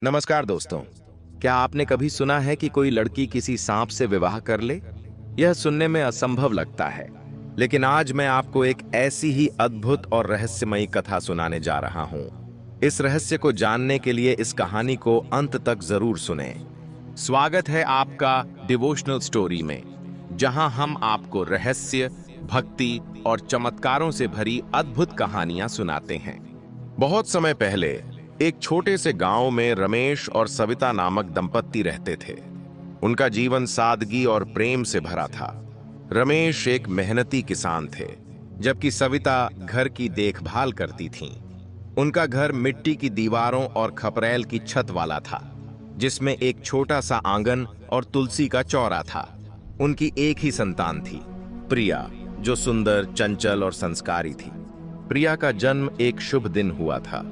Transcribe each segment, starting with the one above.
नमस्कार दोस्तों। क्या आपने कभी सुना है कि कोई लड़की किसी सांप से विवाह कर ले? यह सुनने में असंभव लगता है, लेकिन आज मैं आपको एक ऐसी ही अद्भुत और रहस्यमयी कथा सुनाने जा रहा हूं। इस रहस्य को जानने के लिए इस कहानी को अंत तक जरूर सुनें। स्वागत है आपका डिवोशनल स्टोरी में, जहां हम आपको रहस्य, भक्ति और चमत्कारों से भरी अद्भुत कहानियां सुनाते हैं। बहुत समय पहले एक छोटे से गांव में रमेश और सविता नामक दंपत्ति रहते थे। उनका जीवन सादगी और प्रेम से भरा था। रमेश एक मेहनती किसान थे, जबकि सविता घर की देखभाल करती थीं। उनका घर मिट्टी की दीवारों और खपरेल की छत वाला था, जिसमें एक छोटा सा आंगन और तुलसी का चौरा था। उनकी एक ही संतान थी, प्रिया, जो सुंदर, चंचल और संस्कारी थी। प्रिया का जन्म एक शुभ दिन हुआ था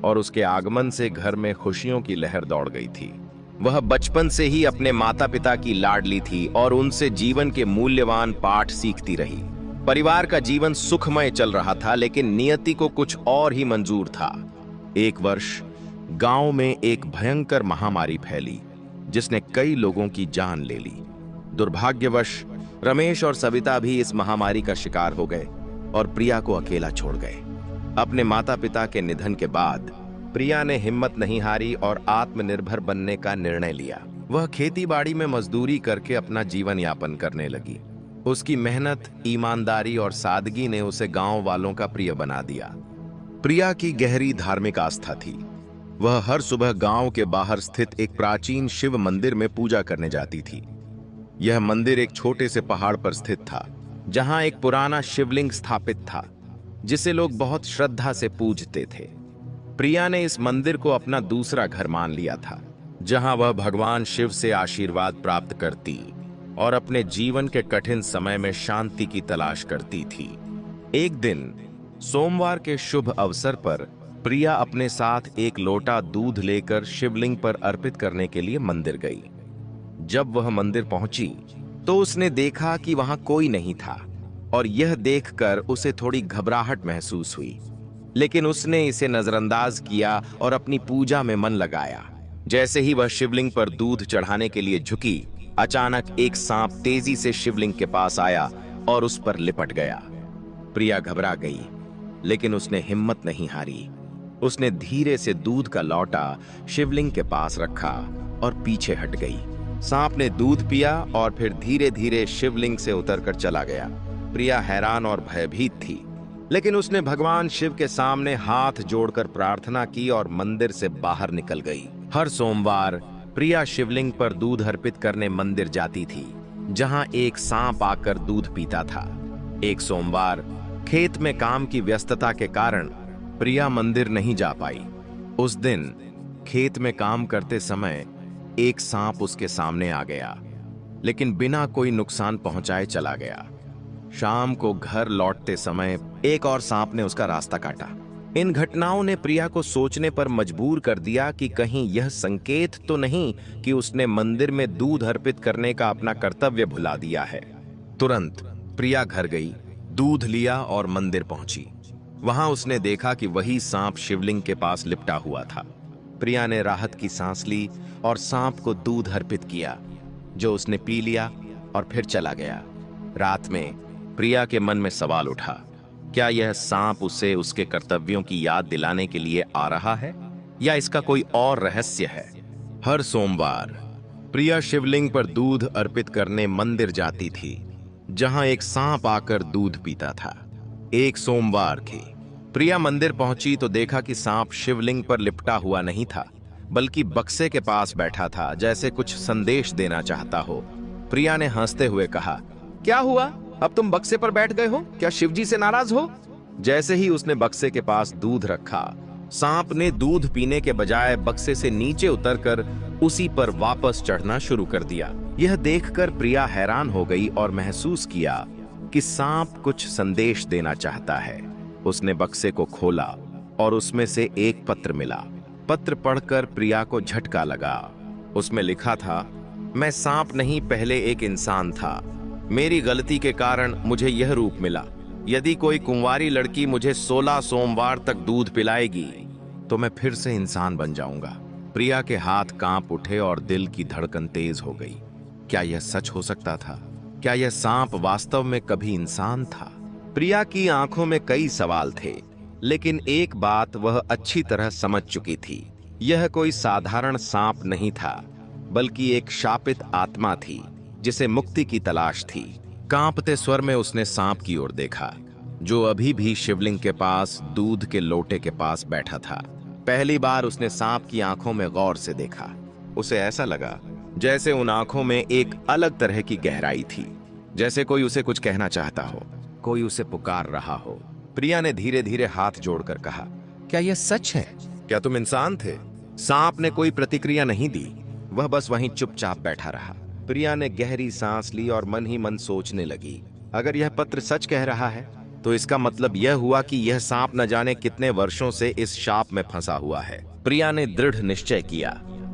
और उसके आगमन से घर में खुशियों की लहर दौड़ गई थी। वह बचपन से ही अपने माता पिता की लाडली थी और उनसे जीवन के मूल्यवान पाठ सीखती रही। परिवार का जीवन सुखमय चल रहा था, लेकिन नियति को कुछ और ही मंजूर था। एक वर्ष गांव में एक भयंकर महामारी फैली, जिसने कई लोगों की जान ले ली। दुर्भाग्यवश रमेश और सविता भी इस महामारी का शिकार हो गए और प्रिया को अकेला छोड़ गए। अपने माता पिता के निधन के बाद प्रिया ने हिम्मत नहीं हारी और आत्मनिर्भर बनने का निर्णय लिया। वह खेतीबाड़ी में मजदूरी करके अपना जीवन यापन करने लगी। उसकी मेहनत, ईमानदारी और सादगी ने उसे गांव वालों का प्रिय बना दिया। प्रिया की गहरी धार्मिक आस्था थी। वह हर सुबह गांव के बाहर स्थित एक प्राचीन शिव मंदिर में पूजा करने जाती थी। यह मंदिर एक छोटे से पहाड़ पर स्थित था, जहां एक पुराना शिवलिंग स्थापित था, जिसे लोग बहुत श्रद्धा से पूजते थे। प्रिया ने इस मंदिर को अपना दूसरा घर मान लिया था, जहां वह भगवान शिव से आशीर्वाद प्राप्त करती और अपने जीवन के कठिन समय में शांति की तलाश करती थी। एक दिन सोमवार के शुभ अवसर पर प्रिया अपने साथ एक लोटा दूध लेकर शिवलिंग पर अर्पित करने के लिए मंदिर गई। जब वह मंदिर पहुंची तो उसने देखा कि वहां कोई नहीं था, और यह देखकर उसे थोड़ी घबराहट महसूस हुई, लेकिन उसने इसे नजरअंदाज किया और अपनी पूजा में मन लगाया। जैसे ही वह शिवलिंग पर दूध चढ़ाने के लिए झुकी, अचानक एक सांप तेजी से शिवलिंग के पास आया और उस पर लिपट गया। प्रिया घबरा गई, लेकिन उसने हिम्मत नहीं हारी। उसने धीरे से दूध का लौटा शिवलिंग के पास रखा और पीछे हट गई। सांप ने दूध पिया और फिर धीरे धीरे शिवलिंग से उतरकर चला गया। प्रिया हैरान और भयभीत थी, लेकिन उसने भगवान शिव के सामने हाथ जोड़कर प्रार्थना की और मंदिर से बाहर निकल गई। हर सोमवार प्रिया शिवलिंग पर दूध अर्पित करने मंदिर जाती थी, जहां एक सांप आकर दूध पीता था। एक सोमवार खेत में काम की व्यस्तता के कारण प्रिया मंदिर नहीं जा पाई। उस दिन खेत में काम करते समय एक सांप उसके सामने आ गया, लेकिन बिना कोई नुकसान पहुंचाए चला गया। शाम को घर लौटते समय एक और सांप ने उसका रास्ता काटा। इन घटनाओं ने प्रिया को सोचने पर मजबूर कर दिया कि कहीं यह संकेत तो नहीं कि उसने मंदिर में दूध अर्पित करने का अपना कर्तव्य भुला दिया है। तुरंत प्रिया घर गई, दूध लिया और मंदिर पहुंची। वहां उसने देखा कि वही सांप शिवलिंग के पास लिपटा हुआ था। प्रिया ने राहत की सांस ली और सांप को दूध अर्पित किया, जो उसने पी लिया और फिर चला गया। रात में प्रिया के मन में सवाल उठा, क्या यह सांप उसे उसके कर्तव्यों की याद दिलाने के लिए आ रहा है, या इसका कोई और रहस्य है? हर सोमवार प्रिया शिवलिंग पर दूध अर्पित करने मंदिर जाती थी, जहां एक सांप आकर दूध पीता था। एक सोमवार की प्रिया मंदिर पहुंची तो देखा कि सांप शिवलिंग पर लिपटा हुआ नहीं था, बल्कि बक्से के पास बैठा था, जैसे कुछ संदेश देना चाहता हो। प्रिया ने हंसते हुए कहा, क्या हुआ, अब तुम बक्से पर बैठ गए हो? क्या शिवजी से नाराज हो? जैसे ही उसने बक्से के पास दूध रखा, सांप ने दूध पीने के बजाय बक्से से नीचे उतरकर उसी पर वापस चढ़ना शुरू कर दिया। यह देखकर प्रिया हैरान हो गई और महसूस किया कि सांप कुछ संदेश देना चाहता है। उसने बक्से को खोला और उसमें से एक पत्र मिला। पत्र पढ़कर प्रिया को झटका लगा। उसमें लिखा था, मैं सांप नहीं, पहले एक इंसान था। मेरी गलती के कारण मुझे यह रूप मिला। यदि कोई कुंवारी लड़की मुझे 16 सोमवार तक दूध पिलाएगी तो मैं फिर से इंसान बन जाऊंगा। प्रिया के हाथ कांप उठे और दिल की धड़कन तेज हो गई। क्या यह सच हो सकता था? क्या यह सांप वास्तव में कभी इंसान था? प्रिया की आंखों में कई सवाल थे, लेकिन एक बात वह अच्छी तरह समझ चुकी थी। यह कोई साधारण सांप नहीं था, बल्कि एक शापित आत्मा थी जिसे मुक्ति की तलाश थी। कांपते स्वर में उसने सांप की ओर देखा, जो अभी भी शिवलिंग के पास दूध के लोटे के पास बैठा था। पहली बार उसने सांप की आंखों में गौर से देखा। उसे ऐसा लगा जैसे उन आंखों में एक अलग तरह की गहराई थी, जैसे कोई उसे कुछ कहना चाहता हो, कोई उसे पुकार रहा हो। प्रिया ने धीरे धीरे हाथ जोड़कर कहा, क्या यह सच है? क्या तुम इंसान थे? सांप ने कोई प्रतिक्रिया नहीं दी, वह बस वहीं चुपचाप बैठा रहा। प्रिया ने गहरी सांस ली और मन ही मन सोचने लगी, अगर यह पत्र सच कह रहा है तो इसका मतलब यह हुआ कि यह सांप न जाने कितने वर्षों से इस शाप में फंसा हुआ है। प्रिया ने दृढ़ निश्चय किया,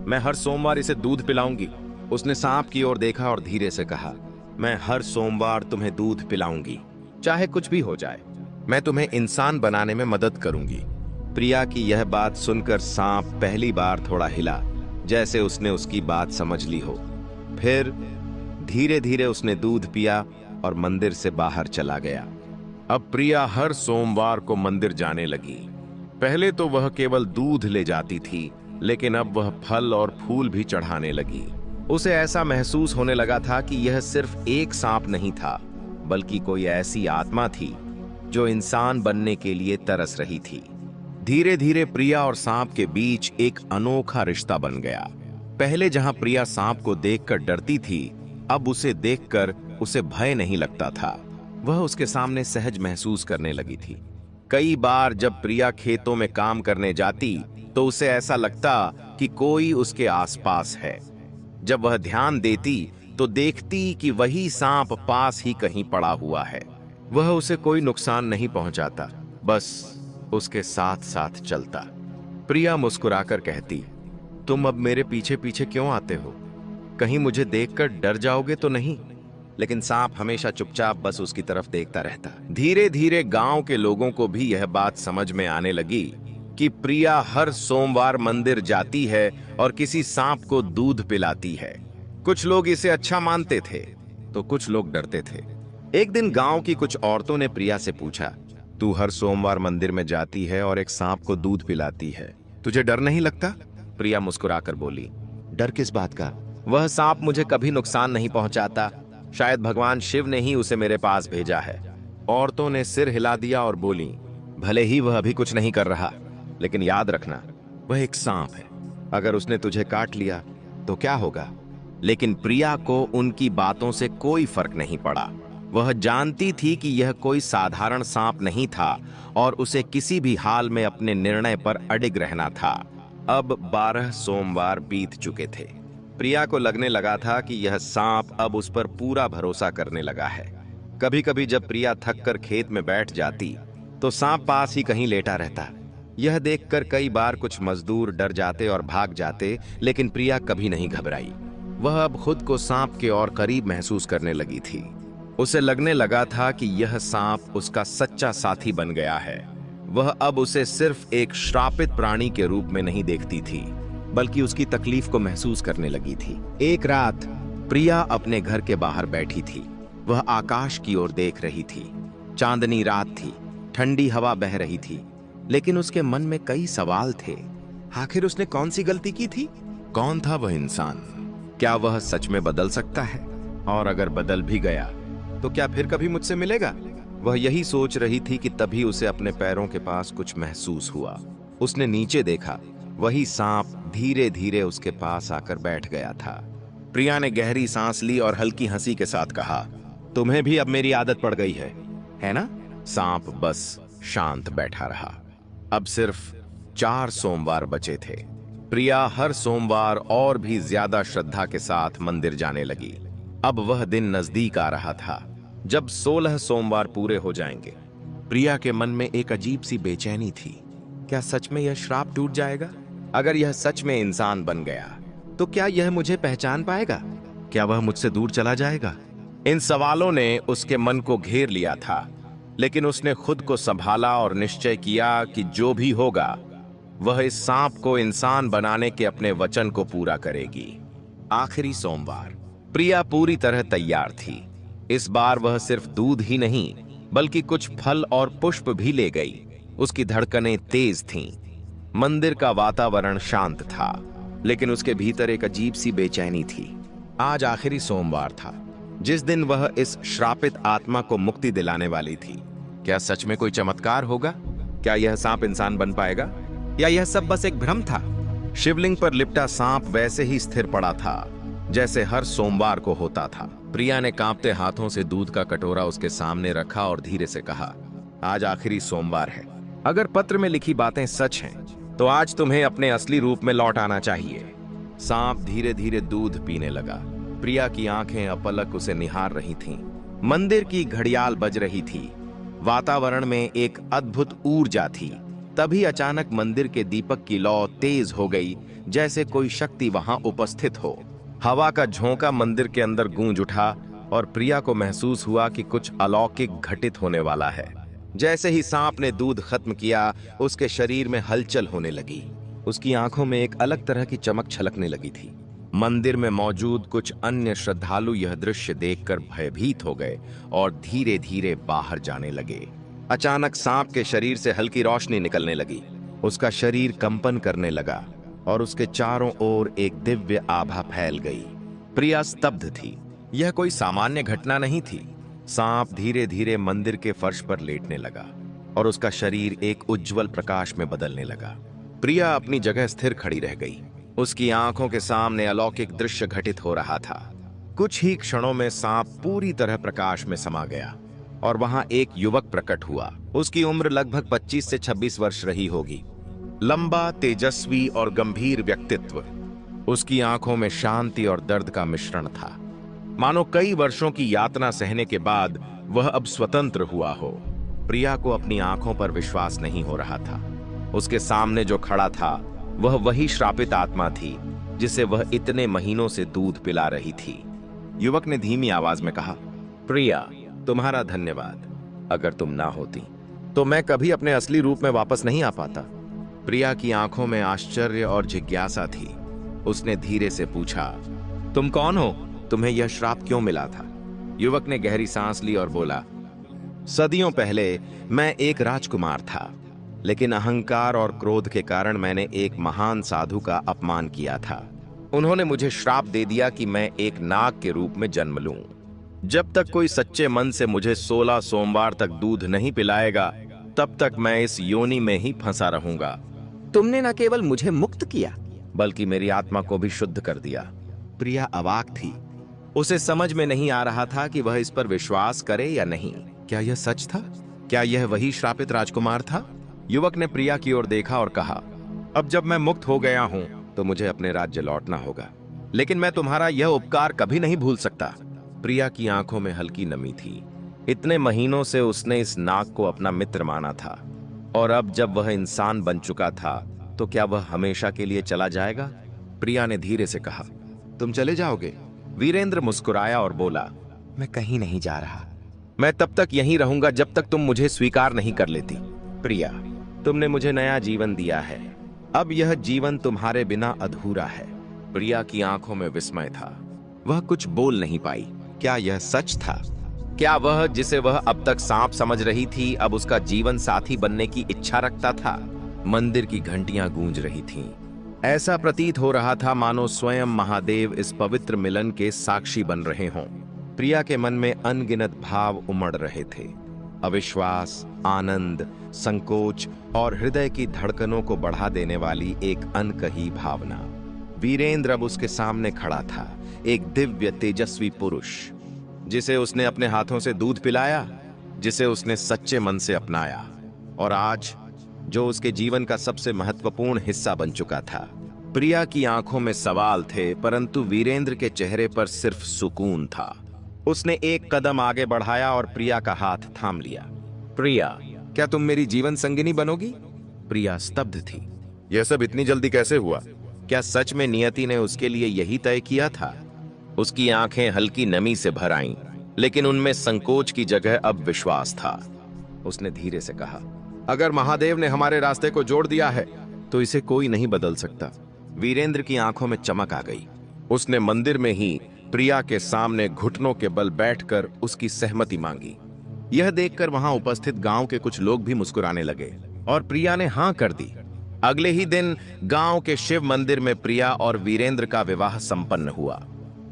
मैं हर सोमवार इसे दूध पिलाऊंगी। उसने सांप की ओर देखा और धीरे से कहा, मैं हर सोमवार तुम्हें दूध पिलाऊंगी, चाहे कुछ भी हो जाए। मैं तुम्हें इंसान बनाने में मदद करूंगी। प्रिया की यह बात सुनकर सांप पहली बार थोड़ा हिला, जैसे उसने उसकी बात समझ ली हो। फिर धीरे धीरे उसने दूध पिया और मंदिर से बाहर चला गया। अब प्रिया हर सोमवार को मंदिर जाने लगी। पहले तो वह केवल दूध ले जाती थी, लेकिन अब वह फल और फूल भी चढ़ाने लगी। उसे ऐसा महसूस होने लगा था कि यह सिर्फ एक सांप नहीं था, बल्कि कोई ऐसी आत्मा थी जो इंसान बनने के लिए तरस रही थी। धीरे धीरे प्रिया और सांप के बीच एक अनोखा रिश्ता बन गया। पहले जहां प्रिया सांप को देखकर डरती थी, अब उसे देखकर उसे भय नहीं लगता था। वह उसके सामने सहज महसूस करने लगी थी। कई बार जब प्रिया खेतों में काम करने जाती तो उसे ऐसा लगता कि कोई उसके आसपास है। जब वह ध्यान देती तो देखती कि वही सांप पास ही कहीं पड़ा हुआ है। वह उसे कोई नुकसान नहीं पहुंचाता, बस उसके साथ साथ चलता। प्रिया मुस्कुराकर कहती, तुम अब मेरे पीछे पीछे क्यों आते हो? कहीं मुझे देखकर डर जाओगे तो नहीं? लेकिन सांप हमेशा चुपचाप बस उसकी तरफ देखता रहता। धीरे धीरे गांव के लोगों को भी यह बात समझ में आने लगी कि प्रिया हर सोमवार मंदिर जाती है और किसी सांप को दूध पिलाती है। कुछ लोग इसे अच्छा मानते थे तो कुछ लोग डरते थे। एक दिन गांव की कुछ औरतों ने प्रिया से पूछा, तू हर सोमवार मंदिर में जाती है और एक सांप को दूध पिलाती है, तुझे डर नहीं लगता? प्रिया मुस्कुराकर बोली, डर किस बात का? वह सांप मुझे कभी नुकसान नहीं पहुंचाता। शायद भगवान शिव ने ही उसे मेरे पास भेजा है। औरतों ने सिर हिला दिया और बोली, भले ही वह अभी कुछ नहीं कर रहा, लेकिन याद रखना, वह एक सांप है। अगर उसने तुझे काट लिया तो क्या होगा? लेकिन प्रिया को उनकी बातों से कोई फर्क नहीं पड़ा। वह जानती थी कि यह कोई साधारण सांप नहीं था और उसे किसी भी हाल में अपने निर्णय पर अडिग रहना था। अब 12 सोमवार बीत चुके थे। प्रिया को लगने लगा था कि यह सांप अब उस पर पूरा भरोसा करने लगा है। कभी कभी जब प्रिया थक कर खेत में बैठ जाती तो सांप पास ही कहीं लेटा रहता। यह देखकर कई बार कुछ मजदूर डर जाते और भाग जाते, लेकिन प्रिया कभी नहीं घबराई। वह अब खुद को सांप के और करीब महसूस करने लगी थी। उसे लगने लगा था कि यह सांप उसका सच्चा साथी बन गया है। वह अब उसे सिर्फ एक श्रापित प्राणी के रूप में नहीं देखती थी, बल्कि उसकी तकलीफ को महसूस करने लगी थी। एक रात प्रिया अपने घर के बाहर बैठी थी। वह आकाश की ओर देख रही थी। चांदनी रात थी, ठंडी हवा बह रही थी, लेकिन उसके मन में कई सवाल थे। आखिर उसने कौन सी गलती की थी? कौन था वह इंसान? क्या वह सच में बदल सकता है? और अगर बदल भी गया तो क्या फिर कभी मुझसे मिलेगा? वह यही सोच रही थी कि तभी उसे अपने पैरों के पास कुछ महसूस हुआ। उसने नीचे देखा। वही सांप धीरे धीरे उसके पास आकर बैठ गया था। प्रिया ने गहरी सांस ली और हल्की हंसी के साथ कहा, तुम्हें भी अब मेरी आदत पड़ गई है ना? सांप बस शांत बैठा रहा। अब सिर्फ 4 सोमवार बचे थे। प्रिया हर सोमवार और भी ज्यादा श्रद्धा के साथ मंदिर जाने लगी। अब वह दिन नजदीक आ रहा था जब 16 सोमवार पूरे हो जाएंगे। प्रिया के मन में एक अजीब सी बेचैनी थी। क्या सच में यह श्राप टूट जाएगा? अगर यह सच में इंसान बन गया तो क्या यह मुझे पहचान पाएगा? क्या वह मुझसे दूर चला जाएगा? इन सवालों ने उसके मन को घेर लिया था, लेकिन उसने खुद को संभाला और निश्चय किया कि जो भी होगा वह इस सांप को इंसान बनाने के अपने वचन को पूरा करेगी। आखिरी सोमवार। प्रिया पूरी तरह तैयार थी। इस बार वह सिर्फ दूध ही नहीं बल्कि कुछ फल और पुष्प भी ले गई। उसकी धड़कनें तेज थीं। मंदिर का वातावरण शांत था, लेकिन उसके भीतर एक अजीब सी बेचैनी थी। आज आखिरी सोमवार था, जिस दिन वह इस श्रापित आत्मा को मुक्ति दिलाने वाली थी। क्या सच में कोई चमत्कार होगा? क्या यह सांप इंसान बन पाएगा, या यह सब बस एक भ्रम था? शिवलिंग पर लिपटा सांप वैसे ही स्थिर पड़ा था जैसे हर सोमवार को होता था। प्रिया ने कांपते हाथों से दूध का कटोरा उसके सामने रखा और धीरे से कहा, आज आखिरी सोमवार है। अगर पत्र में लिखी बातें सच हैं, तो आज तुम्हें अपने असली रूप में लौट आना चाहिए। सांप धीरे धीरे दूध पीने लगा। प्रिया की आंखें अपलक उसे निहार रही थीं। मंदिर की घड़ियाल बज रही थी। वातावरण में एक अद्भुत ऊर्जा थी। तभी अचानक मंदिर के दीपक की लौ तेज हो गई, जैसे कोई शक्ति वहां उपस्थित हो। हवा का झोंका मंदिर के अंदर गूंज उठा और प्रिया को महसूस हुआ कि कुछ अलौकिक घटित होने वाला है। जैसे ही सांप ने दूध खत्म किया, उसके शरीर में हलचल होने लगी। उसकी आंखों में एक अलग तरह की चमक छलकने लगी थी। मंदिर में मौजूद कुछ अन्य श्रद्धालु यह दृश्य देखकर भयभीत हो गए और धीरे धीरे बाहर जाने लगे। अचानक सांप के शरीर से हल्की रोशनी निकलने लगी। उसका शरीर कंपन करने लगा और उसके चारों ओर एक दिव्य आभा फैल गई। प्रिया स्तब्ध थी। यह कोई सामान्य घटना नहीं थी। सांप धीरे धीरे मंदिर के फर्श पर लेटने लगा और उसका शरीर एक उज्जवल प्रकाश में बदलने लगा। प्रिया अपनी जगह स्थिर खड़ी रह गई। उसकी आंखों के सामने अलौकिक दृश्य घटित हो रहा था। कुछ ही क्षणों में सांप पूरी तरह प्रकाश में समा गया और वहां एक युवक प्रकट हुआ। उसकी उम्र लगभग 25 से 26 वर्ष रही होगी। लंबा, तेजस्वी और गंभीर व्यक्तित्व। उसकी आंखों में शांति और दर्द का मिश्रण था, मानो कई वर्षों की यातना सहने के बाद वह अब स्वतंत्र हुआ हो। प्रिया को अपनी आंखों पर विश्वास नहीं हो रहा था। उसके सामने जो खड़ा था वह वही श्रापित आत्मा थी जिसे वह इतने महीनों से दूध पिला रही थी। युवक ने धीमी आवाज में कहा, प्रिया, तुम्हारा धन्यवाद। अगर तुम ना होती तो मैं कभी अपने असली रूप में वापस नहीं आ पाता। प्रिया की आंखों में आश्चर्य और जिज्ञासा थी। उसने धीरे से पूछा, तुम कौन हो? तुम्हें यह श्राप क्यों मिला था? युवक ने गहरी सांस ली और बोला, सदियों पहले मैं एक राजकुमार था, लेकिन अहंकार और क्रोध के कारण मैंने एक महान साधु का अपमान किया था। उन्होंने मुझे श्राप दे दिया कि मैं एक नाग के रूप में जन्म लूं। जब तक कोई सच्चे मन से मुझे 16 सोमवार तक दूध नहीं पिलाएगा, तब तक मैं इस योनि में ही फंसा रहूंगा। तुमने न केवल मुझे मुक्त किया, बल्कि मेरी आत्मा को भी शुद्ध कर दिया। प्रिया अवाक थी। उसे समझ में नहीं आ रहा था कि वह इस पर विश्वास करे या नहीं। क्या यह सच था? क्या यह वही श्रापित राजकुमार था? युवक ने प्रिया की ओर देखा और कहा, अब जब मैं मुक्त हो गया हूं तो मुझे अपने राज्य लौटना होगा, लेकिन मैं तुम्हारा यह उपकार कभी नहीं भूल सकता। प्रिया की आंखों में हल्की नमी थी। इतने महीनों से उसने इस नाग को अपना मित्र माना था, और अब जब वह इंसान बन चुका था तो क्या वह हमेशा के लिए चला जाएगा? प्रिया ने धीरे से कहा, तुम चले जाओगे? वीरेंद्र मुस्कुराया और बोला, मैं कहीं नहीं जा रहा। मैं तब तक यहीं रहूंगा जब तक तुम मुझे स्वीकार नहीं कर लेती। प्रिया, तुमने मुझे नया जीवन दिया है। अब यह जीवन तुम्हारे बिना अधूरा है। प्रिया की आंखों में विस्मय था। वह कुछ बोल नहीं पाई। क्या यह सच था? क्या वह, जिसे वह अब तक सांप समझ रही थी, अब उसका जीवन साथी बनने की इच्छा रखता था? मंदिर की घंटियां गूंज रही थीं। ऐसा प्रतीत हो रहा था मानो स्वयं महादेव इस पवित्र मिलन के साक्षी बन रहे हों। प्रिया के मन में अनगिनत भाव उमड़ रहे थे। अविश्वास, आनंद, संकोच और हृदय की धड़कनों को बढ़ा देने वाली एक अनकही भावना। वीरेंद्र अब उसके सामने खड़ा था, एक दिव्य तेजस्वी पुरुष, जिसे उसने अपने हाथों से दूध पिलाया, जिसे उसने सच्चे मन से अपनाया, और आज जो उसके जीवन का सबसे महत्वपूर्ण हिस्सा बन चुका था। प्रिया की आंखों में सवाल थे, परंतु वीरेंद्र के चेहरे पर सिर्फ सुकून था। उसने एक कदम आगे बढ़ाया और प्रिया का हाथ थाम लिया। प्रिया, क्या तुम मेरी जीवन संगिनी बनोगी? प्रिया स्तब्ध थी। यह सब इतनी जल्दी कैसे हुआ? क्या सच में नियति ने उसके लिए यही तय किया था? उसकी आंखें हल्की नमी से भर आईं, लेकिन उनमें संकोच की जगह अब विश्वास था। उसने धीरे से कहा, अगर महादेव ने हमारे रास्ते को जोड़ दिया है, तो इसे कोई नहीं बदल सकता। वीरेंद्र की आंखों में चमक आ गई। उसने मंदिर में ही प्रिया के सामने घुटनों के बल बैठकर उसकी सहमति मांगी। यह देखकर वहां उपस्थित गांव के कुछ लोग भी मुस्कुराने लगे और प्रिया ने हां कर दी। अगले ही दिन गांव के शिव मंदिर में प्रिया और वीरेंद्र का विवाह संपन्न हुआ।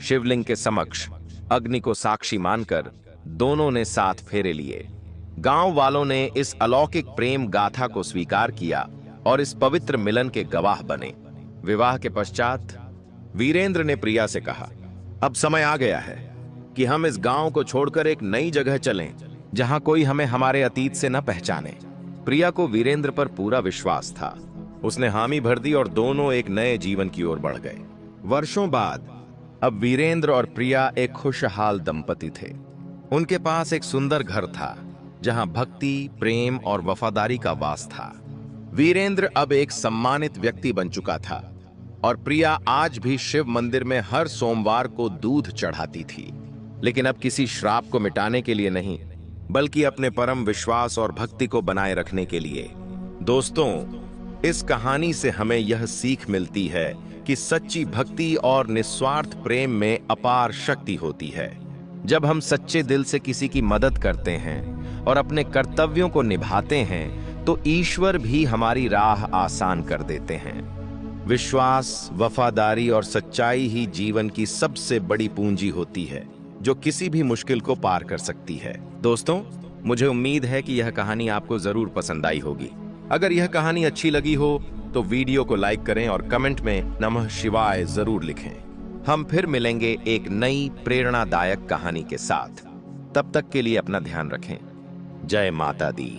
शिवलिंग के समक्ष अग्नि को साक्षी मानकर दोनों ने 7 फेरे लिए। गांव वालों ने इस अलौकिक प्रेम गाथा को स्वीकार किया और इस पवित्र मिलन के गवाह बने। विवाह के पश्चात वीरेंद्र ने प्रिया से कहा, अब समय आ गया है कि हम इस गांव को छोड़कर एक नई जगह चलें, जहां कोई हमें हमारे अतीत से न पहचाने। प्रिया को वीरेंद्र पर पूरा विश्वास था। उसने हामी भर दी और दोनों एक नए जीवन की ओर बढ़ गए। वर्षों बाद अब वीरेंद्र और प्रिया एक खुशहाल दंपति थे। उनके पास एक सुंदर घर था, जहां भक्ति, प्रेम और वफादारी का वास था। वीरेंद्र अब एक सम्मानित व्यक्ति बन चुका था और प्रिया आज भी शिव मंदिर में हर सोमवार को दूध चढ़ाती थी, लेकिन अब किसी श्राप को मिटाने के लिए नहीं, बल्कि अपने परम विश्वास और भक्ति को बनाए रखने के लिए। दोस्तों, इस कहानी से हमें यह सीख मिलती है कि सच्ची भक्ति और निस्वार्थ प्रेम में अपार शक्ति होती है। जब हम सच्चे दिल से किसी की मदद करते हैं और अपने कर्तव्यों को निभाते हैं, तो ईश्वर भी हमारी राह आसान कर देते हैं। विश्वास, वफादारी और सच्चाई ही जीवन की सबसे बड़ी पूंजी होती है, जो किसी भी मुश्किल को पार कर सकती है। दोस्तों, मुझे उम्मीद है कि यह कहानी आपको जरूर पसंद आई होगी। अगर यह कहानी अच्छी लगी हो तो वीडियो को लाइक करें और कमेंट में नमः शिवाय जरूर लिखें। हम फिर मिलेंगे एक नई प्रेरणादायक कहानी के साथ। तब तक के लिए अपना ध्यान रखें। जय माता दी।